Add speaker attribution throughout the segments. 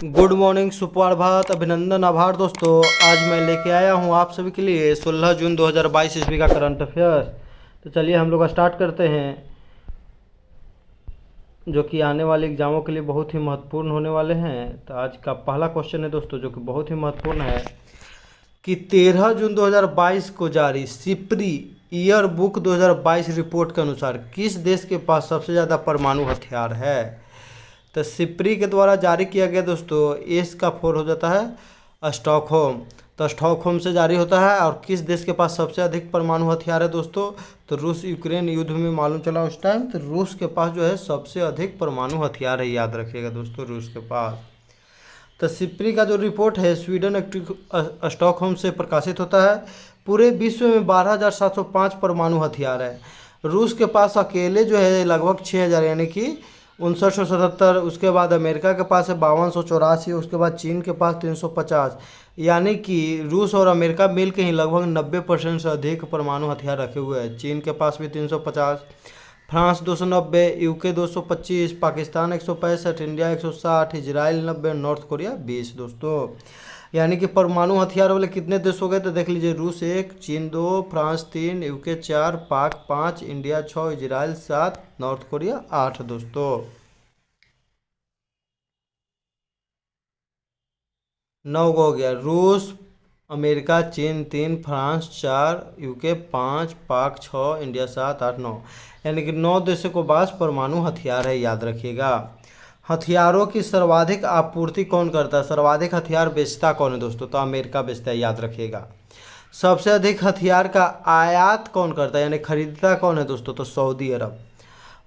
Speaker 1: Good morning, सुप्रभात, अभिनंदन, आभार दोस्तों। आज मैं लेके आया हूँ आप सभी के लिए 16 जून 2022 ईस्वी का करंट अफेयर्स। तो चलिए हम लोग स्टार्ट करते हैं, जो कि आने वाले एग्जामों के लिए बहुत ही महत्वपूर्ण होने वाले हैं। तो आज का पहला क्वेश्चन है दोस्तों, जो कि बहुत ही महत्वपूर्ण है कि 13 जून 2022 को जारी सिप्री ईयर बुक 2022 रिपोर्ट के अनुसार किस देश के पास सबसे ज़्यादा परमाणु हथियार है। तो सिप्री के द्वारा जारी किया गया दोस्तों, एस का फोर हो जाता है स्टॉकहोम। तो स्टॉकहोम से जारी होता है। और किस देश के पास सबसे अधिक परमाणु हथियार है दोस्तों, तो रूस यूक्रेन युद्ध में मालूम चला उस टाइम, तो रूस के पास जो है सबसे अधिक परमाणु हथियार है, याद रखिएगा दोस्तों, रूस के पास। तो सिप्री का जो रिपोर्ट है स्वीडन स्टॉकहोम से प्रकाशित होता है। पूरे विश्व में 12,705 परमाणु हथियार है। रूस के पास अकेले जो है लगभग 6,000 यानी कि 5977। उसके बाद अमेरिका के पास है 5284। उसके बाद चीन के पास 350। यानी कि रूस और अमेरिका मिल के ही लगभग 90% से अधिक परमाणु हथियार रखे हुए हैं। चीन के पास भी 350, France 290, UK 225, Pakistan 165, India 160, Israel 90, north Korea 20 दोस्तों। यानी कि परमाणु हथियार वाले कितने देश हो गए, तो देख लीजिए, रूस 1, चीन 2, फ्रांस 3, यूके 4, पाक 5, इंडिया 6, इजराइल 7, नॉर्थ कोरिया 8 दोस्तों। 9 हो गया। रूस, अमेरिका, चीन 3, फ्रांस 4, यूके 5, पाक 6, इंडिया 7, 8, 9। यानी कि 9 देशों को पास परमाणु हथियार है, याद रखिएगा। हथियारों की सर्वाधिक आपूर्ति कौन करता है, सर्वाधिक हथियार बेचता कौन है दोस्तों, तो अमेरिका बेचता है, याद रखिएगा। सबसे अधिक हथियार का आयात कौन करता है यानी खरीदता कौन है दोस्तों, तो सऊदी अरब।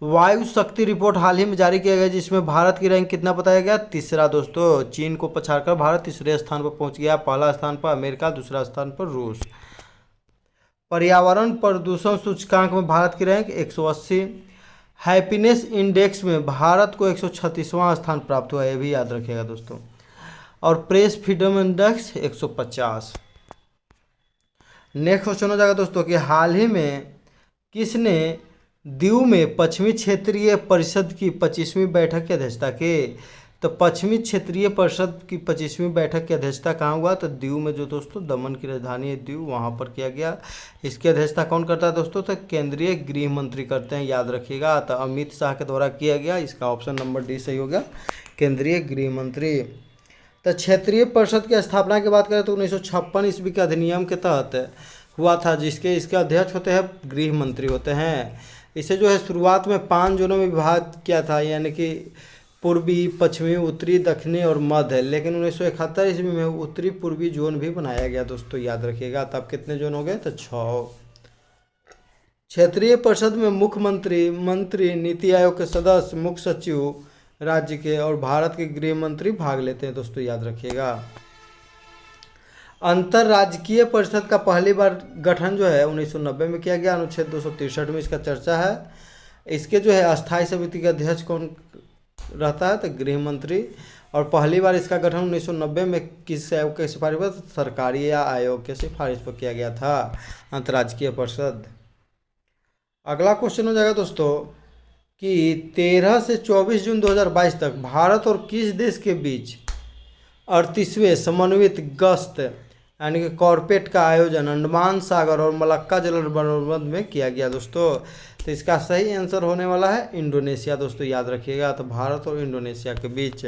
Speaker 1: वायु शक्ति रिपोर्ट हाल ही में जारी किया गया, जिसमें भारत की रैंक कितना बताया गया, तीसरा दोस्तों। चीन को पछाड़कर भारत तीसरे स्थान पर पहुंच गया। पहला स्थान पर अमेरिका, दूसरा स्थान पर रूस। पर्यावरण प्रदूषण सूचकांक में भारत की रैंक 180। हैप्पीनेस इंडेक्स में भारत को 136वां स्थान प्राप्त हुआ, यह भी याद रखिएगा दोस्तों। और press freedom index 150। Next question हो जाएगा दोस्तों कि हाल ही में किसने दीव में पश्चिमी क्षेत्रीय परिषद की 25वीं बैठक की अध्यक्षता की। तो पश्चिमी क्षेत्रीय परिषद की 25वीं बैठक की अध्यक्षता कहाँ हुआ, तो दीव में, जो दोस्तों दमन की राजधानी है दीव, वहाँ पर किया गया। इसकी अध्यक्षता कौन करता है दोस्तों, तो केंद्रीय गृह मंत्री करते हैं, याद रखिएगा। तो अमित शाह के द्वारा किया गया। इसका ऑप्शन नंबर डी सही हो गया, केंद्रीय गृह मंत्री। तो क्षेत्रीय परिषद की स्थापना की बात करें तो 1956 ईस्वी के अधिनियम के तहत हुआ था, जिसके इसके अध्यक्ष होते हैं गृह मंत्री होते हैं। इसे जो है शुरुआत में 5 जोनों में विभाजित किया था, यानी कि पूर्वी, पश्चिमी, उत्तरी, दक्षिणी और मध्य। लेकिन 1971 ईस्वी में उत्तरी पूर्वी जोन भी बनाया गया दोस्तों, याद रखिएगा। तब कितने जोन हो गए, तो 6। क्षेत्रीय परिषद में मुख्यमंत्री, मंत्री, नीति आयोग के सदस्य, मुख्य सचिव राज्य के और भारत के गृह मंत्री भाग लेते हैं दोस्तों, याद रखिएगा। अंतरराजकीय परिषद का पहली बार गठन जो है 1990 में किया गया। अनुच्छेद 263 में इसका चर्चा है। इसके जो है अस्थायी समिति के अध्यक्ष कौन रहता है, तो गृह मंत्री। और पहली बार इसका गठन 1990 में किस आयोग के सिफारिश पर, सरकारी या आयोग के सिफारिश पर किया गया था, अंतर्राजकीय परिषद। अगला क्वेश्चन हो जाएगा दोस्तों कि 13 से 24 जून 2022 तक भारत और किस देश के बीच 38वें समन्वित गश्त यानी कि कॉर्पेट का आयोजन अंडमान सागर और मलक्का जलबंदोबस्त में किया गया दोस्तों। तो इसका सही आंसर होने वाला है इंडोनेशिया दोस्तों, याद रखिएगा। तो भारत और इंडोनेशिया के बीच।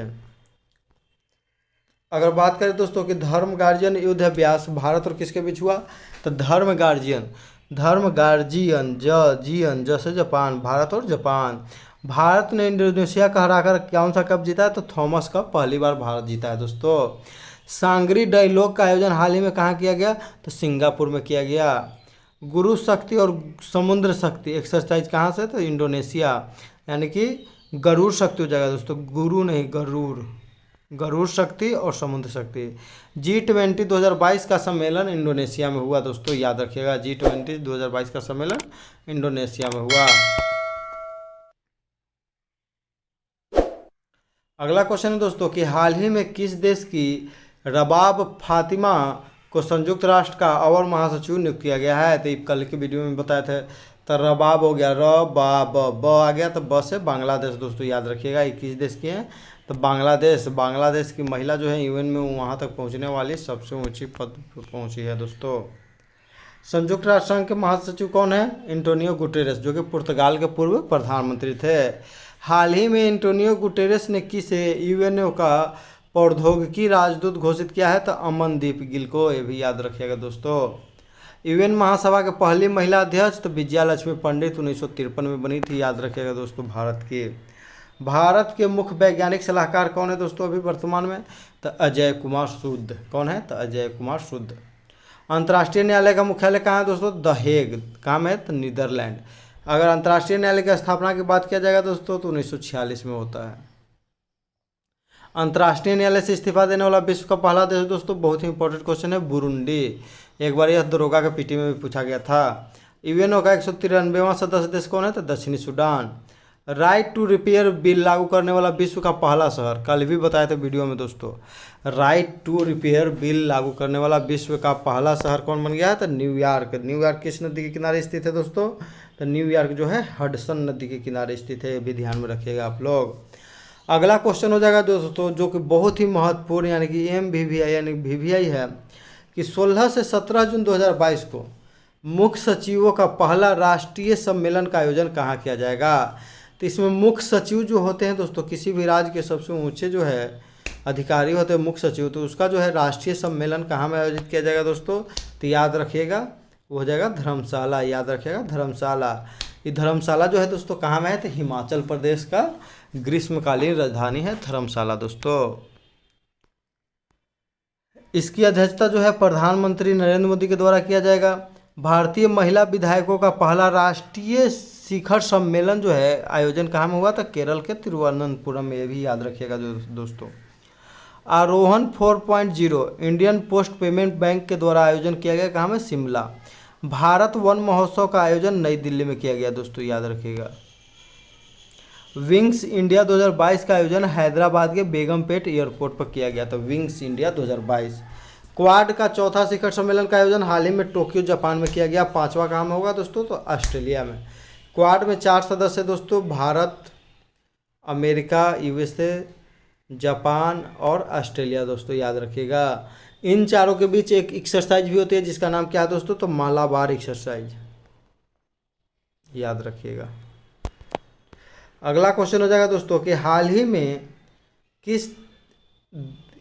Speaker 1: अगर बात करें दोस्तों कि धर्म गार्जियन युद्ध अभ्यास भारत और किसके बीच हुआ, तो धर्म गार्जियन जैसे जापान, भारत और जापान। भारत ने इंडोनेशिया का हराकर कौन सा कप जीता है, तो थॉमस कप पहली बार भारत जीता है दोस्तों। सांगरी डायलॉग का आयोजन हाल ही में कहाँ किया गया, तो सिंगापुर में किया गया। गुरु शक्ति और समुद्र शक्ति एक्सरसाइज कहाँ से, तो इंडोनेशिया। यानी कि गरुड़ शक्ति हो जाएगा दोस्तों, गुरु नहीं गरुड़ शक्ति और समुद्र शक्ति। G20 2022 का सम्मेलन इंडोनेशिया में हुआ दोस्तों, याद रखिएगा। G20 2022 का सम्मेलन इंडोनेशिया में हुआ। अगला क्वेश्चन है दोस्तों कि हाल ही में किस देश की रबाब फातिमा को संयुक्त राष्ट्र का अवर महासचिव नियुक्त किया गया है। तो कल की वीडियो में बताए थे, तो रबाब हो गया, र बा ब आ गया, तो ब से बांग्लादेश दोस्तों, याद रखिएगा। 21 देश की हैं तो बांग्लादेश, बांग्लादेश की महिला जो है यूएन में वहाँ तक पहुँचने वाली सबसे ऊंची पद पर पहुँची है दोस्तों। संयुक्त राष्ट्र संघ के महासचिव कौन है? एंटोनियो गुटेरेस, जो कि पुर्तगाल के पूर्व प्रधानमंत्री थे। हाल ही में एंटोनियो गुटेरेस ने किस यूएनओ का प्रौद्योगिकी राजदूत घोषित किया है? तो अमनदीप गिल को, ये भी याद रखिएगा दोस्तों। यूएन महासभा के पहली महिला अध्यक्ष तो विजया लक्ष्मी पंडित 1953 में बनी थी, याद रखिएगा दोस्तों। भारत के मुख्य वैज्ञानिक सलाहकार कौन है दोस्तों अभी वर्तमान में? तो अजय कुमार सूद। कौन है? तो अजय कुमार सूद। अंतर्राष्ट्रीय न्यायालय का मुख्यालय कहाँ है दोस्तों? The Hague. काम है तो नीदरलैंड। अगर अंतर्राष्ट्रीय न्यायालय की स्थापना की बात किया जाएगा दोस्तों तो 1946 में होता है। अंतर्राष्ट्रीय न्यायालय से इस्तीफा देने वाला विश्व का पहला देश दोस्तों, बहुत ही इंपॉर्टेंट क्वेश्चन है, बुरुंडी। एक बार यह दरोगा के पीटी में भी पूछा गया था। यूएनओ का 193वां सदस्य देश कौन है? तो दक्षिणी Sudan. Right to repair bill लागू करने वाला विश्व का पहला शहर, कल भी बताया था वीडियो में दोस्तों। राइट टू रिपेयर बिल लागू करने वाला विश्व का पहला शहर कौन बन गया है? तो न्यूयॉर्क। न्यूयॉर्क किस नदी के किनारे स्थित है दोस्तों? तो न्यूयॉर्क जो है हडसन नदी के किनारे स्थित है, ये भी ध्यान में रखिएगा आप लोग। अगला क्वेश्चन हो जाएगा दोस्तों, जो कि बहुत ही महत्वपूर्ण यानी कि MVVI यानी VVI है, कि 16 से 17 जून 2022 को मुख्य सचिवों का पहला राष्ट्रीय सम्मेलन का आयोजन कहाँ किया जाएगा? तो इसमें मुख्य सचिव जो होते हैं दोस्तों, किसी भी राज्य के सबसे ऊंचे जो है अधिकारी होते हैं मुख्य सचिव, तो उसका जो है राष्ट्रीय सम्मेलन कहाँ में आयोजित किया जाएगा दोस्तों? तो याद रखिएगा वो हो जाएगा धर्मशाला। याद रखिएगा धर्मशाला। ये धर्मशाला जो है दोस्तों कहाँ में है? तो हिमाचल प्रदेश का ग्रीष्मकालीन राजधानी है धर्मशाला दोस्तों। इसकी अध्यक्षता जो है प्रधानमंत्री नरेंद्र मोदी के द्वारा किया जाएगा। भारतीय महिला विधायकों का पहला राष्ट्रीय शिखर सम्मेलन जो है आयोजन कहाँ में हुआ? था केरल के तिरुवनंतपुरम में, ये भी याद रखिएगा दोस्तों। आरोहण 4.0 इंडियन पोस्ट पेमेंट बैंक के द्वारा आयोजन किया गया कहाँ में? शिमला। भारत वन महोत्सव का आयोजन नई दिल्ली में किया गया दोस्तों, याद रखिएगा। विंग्स इंडिया 2022 का आयोजन हैदराबाद के बेगमपेट एयरपोर्ट पर किया गया था। Wings India 2022। क्वाड का चौथा शिखर सम्मेलन का आयोजन हाल ही में टोक्यो जापान में किया गया। पांचवा कहाँ में होगा दोस्तों? तो ऑस्ट्रेलिया में। क्वाड में 4 सदस्य दोस्तों, भारत, अमेरिका, USA, जापान और ऑस्ट्रेलिया दोस्तों, याद रखिएगा। इन चारों के बीच एक एक्सरसाइज भी होती है जिसका नाम क्या है दोस्तों? तो मालाबार एक्सरसाइज, याद रखिएगा। अगला क्वेश्चन हो जाएगा दोस्तों कि हाल ही में किस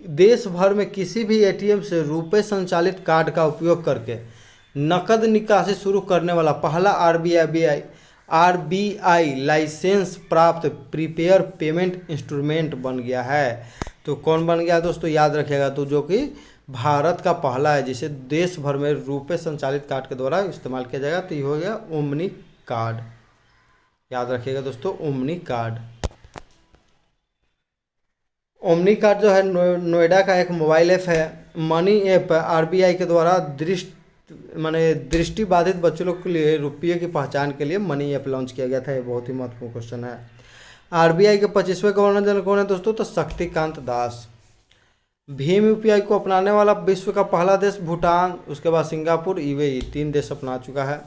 Speaker 1: देश भर में किसी भी ATM से रुपए संचालित कार्ड का उपयोग करके नकद निकासी शुरू करने वाला पहला RBI लाइसेंस प्राप्त प्रीपेयर पेमेंट इंस्ट्रूमेंट बन गया है? तो कौन बन गया दोस्तों? याद रखिएगा। तो जो कि भारत का पहला है जिसे देश भर में रुपए संचालित कार्ड के द्वारा इस्तेमाल किया जाएगा, तो ये हो गया ओमनी कार्ड। याद रखिएगा दोस्तों, ओमनी कार्ड। ओमनी कार्ड जो है नोएडा का एक मोबाइल ऐप है। मनी ऐप RBI के द्वारा दृष्टिबाधित बच्चों लोग के लिए रुपये की पहचान के लिए मनी ऐप लॉन्च किया गया था। ये बहुत ही महत्वपूर्ण क्वेश्चन है। RBI के 25वें गवर्नर जनरल कौन है दोस्तों? तो शक्तिकांत दास। भीम UPI को अपनाने वाला विश्व का पहला देश भूटान, उसके बाद सिंगापुर, UAE, 3 देश अपना चुका है।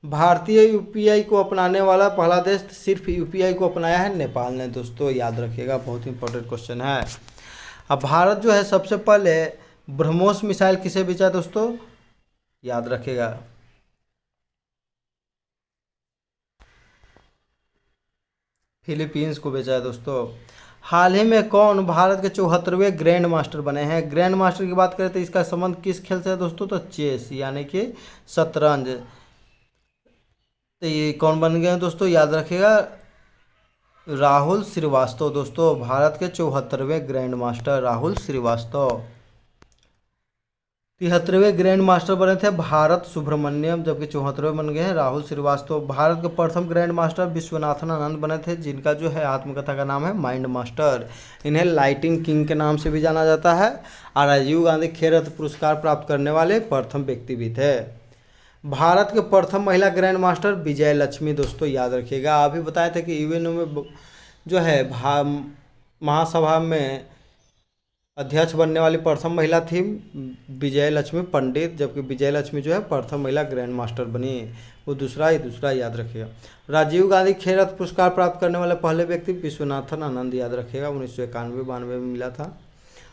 Speaker 1: भारतीय UPI को अपनाने वाला पहला देश सिर्फ UPI को अपनाया है नेपाल ने दोस्तों, याद रखिएगा। बहुत ही इंपॉर्टेंट क्वेश्चन है। अब भारत जो है सबसे पहले ब्रह्मोस मिसाइल किसे भेजा दोस्तों? याद रखिएगा। फिलीपींस को भेजा है दोस्तों। हाल ही में कौन भारत के 74वें ग्रैंड मास्टर बने हैं? ग्रैंड मास्टर की बात करें तो इसका संबंध किस खेल से है दोस्तों? तो चेस यानी कि शतरंज। तो ये कौन बन गए हैं दोस्तों? याद रखिएगा, राहुल श्रीवास्तव दोस्तों। भारत के 74वें ग्रैंड मास्टर राहुल श्रीवास्तव। 73वें ग्रैंड मास्टर बने थे भारत सुब्रमण्यम, जबकि 74वें बन गए हैं राहुल श्रीवास्तव। भारत के प्रथम ग्रैंड मास्टर विश्वनाथन आनंद बने थे, जिनका जो है आत्मकथा का नाम है माइंड मास्टर। इन्हें लाइटिंग किंग के नाम से भी जाना जाता है और राजीव गांधी खेल रत्न पुरस्कार प्राप्त करने वाले प्रथम व्यक्ति भी थे। भारत के प्रथम महिला ग्रैंड मास्टर विजय लक्ष्मी दोस्तों, याद रखिएगा। अभी बताए थे कि यूएनओ में जो है महासभा में अध्यक्ष बनने वाली प्रथम महिला थी विजय लक्ष्मी पंडित, जबकि विजय लक्ष्मी जो है प्रथम महिला ग्रैंड मास्टर बनी। वो दूसरा याद रखिएगा। राजीव गांधी खेल रत्न पुरस्कार प्राप्त करने वाले पहले व्यक्ति विश्वनाथन आनंद, याद रखिएगा, 1991-92 में मिला था।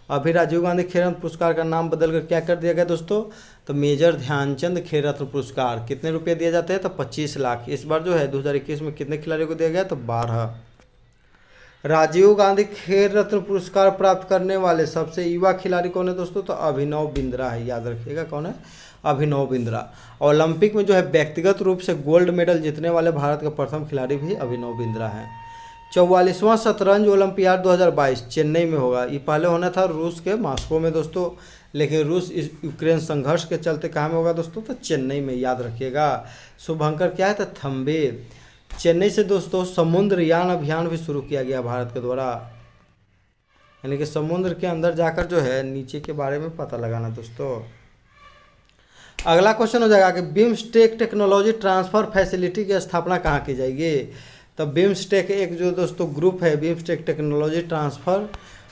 Speaker 1: अभी राजीव गांधी खेल रत्न पुरस्कार का नाम बदलकर क्या कर दिया गया दोस्तों, तो मेजर ध्यानचंद खेल रत्न पुरस्कार। कितने रुपये दिए जाते हैं, तो 25 लाख। इस बार जो है 2021 में कितने खिलाड़ियों को दिया गया, तो 12। राजीव गांधी खेल रत्न पुरस्कार प्राप्त करने वाले सबसे युवा खिलाड़ी कौन है दोस्तों, तो अभिनव बिंद्रा है, याद रखिएगा कौन है, अभिनव बिंद्रा। ओलंपिक में जो है व्यक्तिगत रूप से गोल्ड मेडल जीतने वाले भारत के प्रथम खिलाड़ी भी अभिनव बिंद्रा हैं। 44वां शतरंज ओलंपियाड 2022 चेन्नई में होगा। ये पहले होना था रूस के मॉस्को में दोस्तों, लेकिन रूस इस यूक्रेन संघर्ष के चलते कहाँ में होगा दोस्तों, तो चेन्नई में, याद रखिएगा। शुभंकर क्या है, तो थम्बे। चेन्नई से दोस्तों समुद्रयान अभियान भी शुरू किया गया भारत के द्वारा, यानी कि समुद्र के अंदर जाकर जो है नीचे के बारे में पता लगाना दोस्तों। अगला क्वेश्चन हो जाएगा कि बिम्स्टेक टेक्नोलॉजी ट्रांसफर फैसिलिटी की स्थापना कहाँ की जाएगी, तो बिम्स्टेक एक जो दोस्तों ग्रुप है, बिम्स्टेक टेक्नोलॉजी ट्रांसफर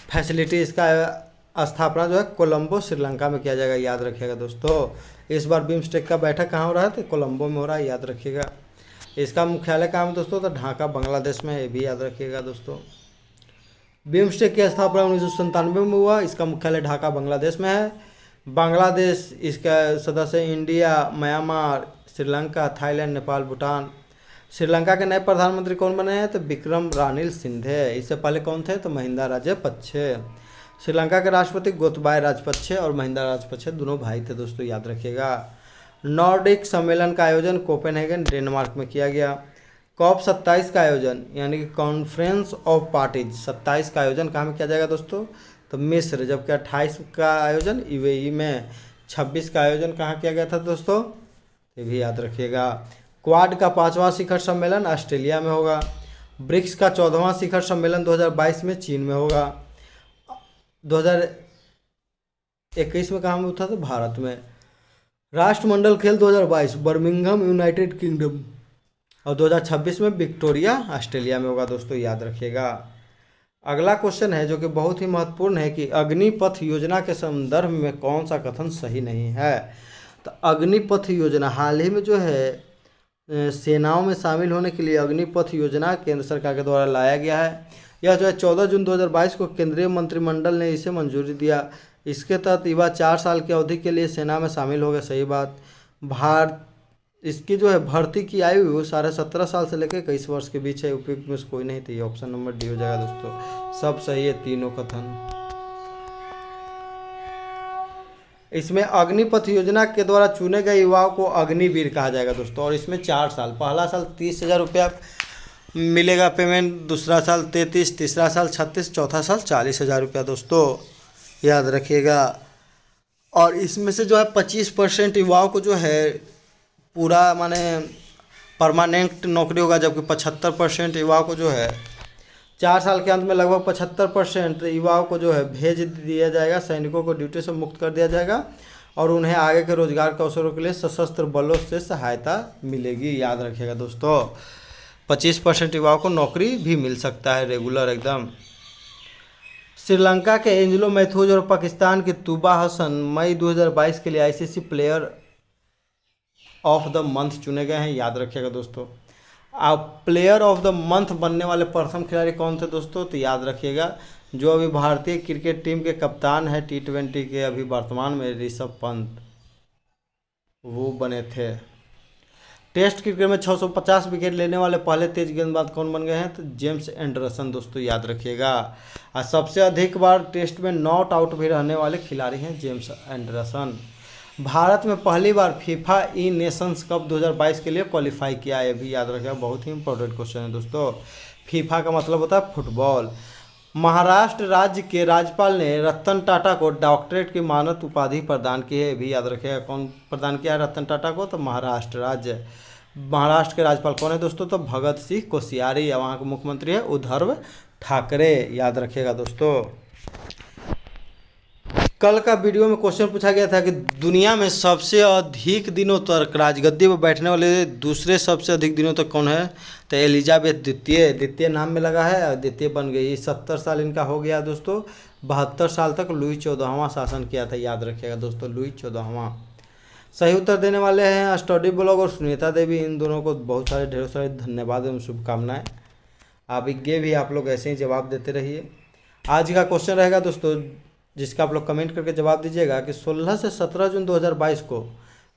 Speaker 1: फैसिलिटी, इसका स्थापना जो है कोलंबो श्रीलंका में किया जाएगा, याद रखिएगा दोस्तों। इस बार बिम्स्टेक का बैठक कहाँ हो रहा है, तो कोलंबो में हो रहा है, याद रखिएगा। इसका मुख्यालय कहाँ है दोस्तों, तो ढाका बांग्लादेश में है, ये भी याद रखिएगा दोस्तों। बिम्स्टेक की स्थापना 1997 में हुआ, इसका मुख्यालय ढाका बांग्लादेश में है। बांग्लादेश इसका सदस्य India, Myanmar, Sri Lanka, Thailand, Nepal, Bhutan. Sri Lanka के नए प्रधानमंत्री कौन बने हैं, तो विक्रम रानिल सिंधे। इससे पहले कौन थे, तो महिंदा राजपक्षे। श्रीलंका के राष्ट्रपति गोतबाय राजपक्षे और महिंदा राजपक्षे दोनों भाई थे दोस्तों, याद रखिएगा। नॉर्डिक सम्मेलन का आयोजन कोपेनहेगन डेनमार्क में किया गया। COP 27 का आयोजन यानी कि कॉन्फ्रेंस ऑफ पार्टीज 27 का आयोजन कहाँ में किया जाएगा दोस्तों, तो मिस्र, जबकि 28 का आयोजन UAE में। 26 का आयोजन कहाँ किया गया था दोस्तों, ये भी याद रखिएगा। क्वाड का 5वां शिखर सम्मेलन ऑस्ट्रेलिया में होगा। ब्रिक्स का 14वां शिखर सम्मेलन 2022 में चीन में होगा। 2021 में कहाँ में उठा था, भारत में। राष्ट्रमंडल खेल 2022 बर्मिंघम यूनाइटेड किंगडम, और 2026 में विक्टोरिया ऑस्ट्रेलिया में होगा दोस्तों, याद रखिएगा। अगला क्वेश्चन है जो कि बहुत ही महत्वपूर्ण है कि अग्निपथ योजना के संदर्भ में कौन सा कथन सही नहीं है, तो अग्निपथ योजना हाल ही में जो है सेनाओं में शामिल होने के लिए अग्निपथ योजना केंद्र सरकार के द्वारा लाया गया है। यह जो है 14 जून 2022 को केंद्रीय मंत्रिमंडल ने इसे मंजूरी दिया। इसके तहत युवा 4 साल की अवधि के लिए सेना में शामिल हो गए, सही बात। इसकी जो है भर्ती की आयु 17.5 साल से लेकर 21 वर्ष के बीच है। उपयुक्त में से कोई नहीं, तो ये ऑप्शन नंबर डी हो जाएगा दोस्तों, सब सही है तीनों कथन। इसमें अग्निपथ योजना के द्वारा चुने गए युवाओं को अग्निवीर कहा जाएगा दोस्तों, और इसमें 4 साल, पहला साल 30,000 रुपया मिलेगा पेमेंट, दूसरा साल 33, तीसरा साल 36, चौथा साल 40,000 रुपया दोस्तों, याद रखिएगा। और इसमें से जो है 25% युवाओं को जो है पूरा माने परमानेंट नौकरी होगा, जबकि 75% युवाओं को जो है 4 साल के अंत में लगभग 75% युवाओं को जो है भेज दिया जाएगा, सैनिकों को ड्यूटी से मुक्त कर दिया जाएगा, और उन्हें आगे के रोजगार के अवसरों के लिए सशस्त्र बलों से सहायता मिलेगी, याद रखिएगा दोस्तों। 25% युवाओं को नौकरी भी मिल सकता है रेगुलर एकदम। श्रीलंका के एंजेलो मैथ्यूज और पाकिस्तान की तूबा हसन मई 2022 के लिए ICC player of the month चुने गए हैं, याद रखिएगा दोस्तों। अब प्लेयर ऑफ द मंथ बनने वाले प्रथम खिलाड़ी कौन थे दोस्तों, तो याद रखिएगा जो अभी भारतीय क्रिकेट टीम के कप्तान है T20 के अभी वर्तमान में, ऋषभ पंत, वो बने थे। टेस्ट क्रिकेट में 650 विकेट लेने वाले पहले तेज गेंदबाज कौन बन गए हैं, तो जेम्स एंडरसन दोस्तों, याद रखिएगा। और सबसे अधिक बार टेस्ट में नॉट आउट भी रहने वाले खिलाड़ी हैं जेम्स एंडरसन। भारत में पहली बार फीफा ई नेशंस कप 2022 के लिए क्वालिफाई किया है, भी याद रखिएगा, बहुत ही इंपॉर्टेंट क्वेश्चन है दोस्तों। फीफा का मतलब होता है फुटबॉल। महाराष्ट्र राज्य के राज्यपाल ने रतन टाटा को डॉक्टरेट की मानद उपाधि प्रदान की है, भी याद रखिएगा। कौन प्रदान किया है रतन टाटा को, तो महाराष्ट्र राज्य। महाराष्ट्र के राज्यपाल कौन है दोस्तों, तो भगत सिंह कोश्यारी, या वहाँ के मुख्यमंत्री है उद्धव ठाकरे, याद रखिएगा दोस्तों। कल का वीडियो में क्वेश्चन पूछा गया था कि दुनिया में सबसे अधिक दिनों तक राजगद्दी पर बैठने वाले दूसरे सबसे अधिक दिनों तक कौन है, तो एलिजाबेथ द्वितीय नाम में लगा है और द्वितीय बन गई। 70 साल इनका हो गया दोस्तों, 72 साल तक लुई 14वां शासन किया था, याद रखिएगा दोस्तों, लुई 14वां। सही उत्तर देने वाले हैं स्टडी ब्लॉग और सुनीता देवी, इन दोनों को बहुत सारे ढेर सारे धन्यवाद एवं शुभकामनाएं। आगे भी आप लोग ऐसे ही जवाब देते रहिए। आज का क्वेश्चन रहेगा दोस्तों, जिसका आप लोग कमेंट करके जवाब दीजिएगा कि 16 से 17 जून 2022 को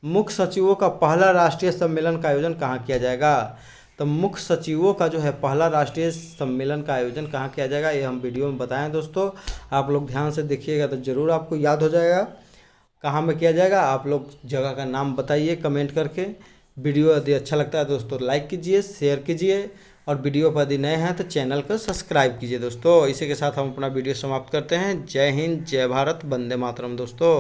Speaker 1: मुख्य सचिवों का पहला राष्ट्रीय सम्मेलन का आयोजन कहाँ किया जाएगा। तो मुख्य सचिवों का जो है पहला राष्ट्रीय सम्मेलन का आयोजन कहाँ किया जाएगा, ये हम वीडियो में बताएं दोस्तों। आप लोग ध्यान से देखिएगा तो ज़रूर आपको याद हो जाएगा कहाँ में किया जाएगा। आप लोग जगह का नाम बताइए कमेंट करके। वीडियो यदि अच्छा लगता है दोस्तों लाइक कीजिए, शेयर कीजिए, और वीडियो पर यदि नए हैं तो चैनल को सब्सक्राइब कीजिए दोस्तों। इसी के साथ हम अपना वीडियो समाप्त करते हैं। जय हिंद, जय भारत, वंदे मातरम दोस्तों।